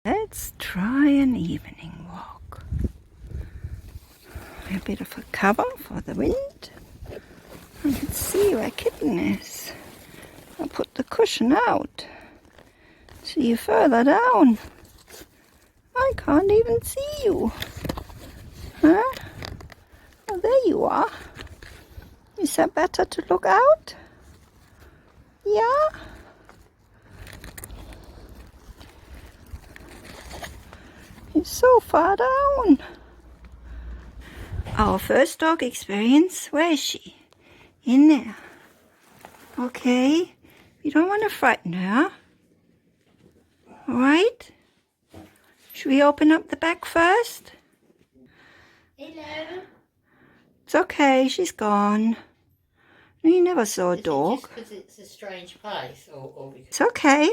Let's try an evening walk. A bit of a cover for the wind. Let's see where Kitten is. I'll put the cushion out. See you further down. I can't even see you. Huh? Oh, there you are. Is that better to look out? Yeah? You're so far down. Our first dog experience. Where is she? In there. Okay. You don't want to frighten her. Alright? Should we open up the back first? Hello. It's okay, she's gone. You never saw a dog. Just because it's a strange place, or because... It's okay.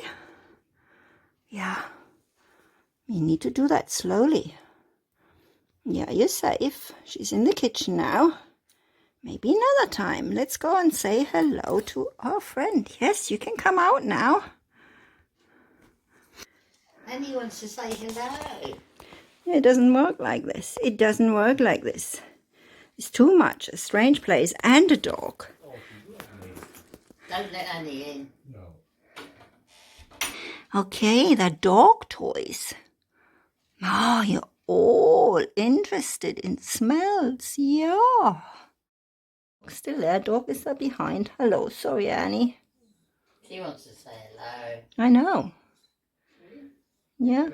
Yeah. You need to do that slowly. Yeah, you're safe. She's in the kitchen now. Maybe another time. Let's go and say hello to our friend. Yes, you can come out now. And he wants to say hello. It doesn't work like this. It doesn't work like this. It's too much. A strange place and a dog. Don't let Annie in. No. Okay, the dog toys. Oh, you're all interested in smells. Yeah. Still there. Dog is there behind. Hello. Sorry, Annie. She wants to say hello. I know. Yeah.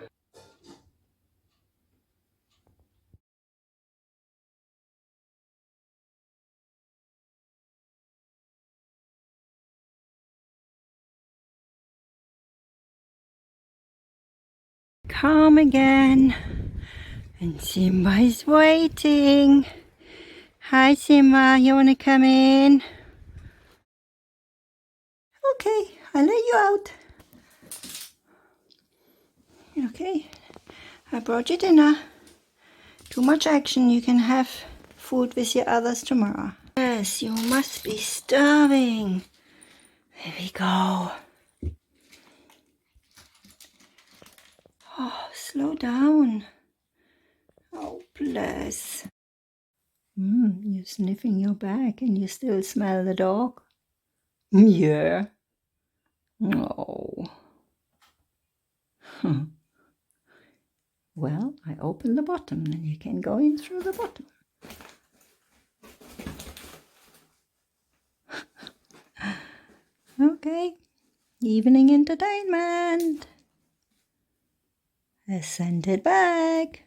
Come again. And Simba is waiting. Hi, Simba. You want to come in? Okay, I'll let you out. Okay, I brought you dinner. Too much action. You can have food with your others tomorrow. Yes, you must be starving. There we go. Oh, slow down. Oh, bless. You're sniffing your back and you still smell the dog? Yeah. Oh. Well, I open the bottom and you can go in through the bottom. Okay. Evening entertainment. A scented bag.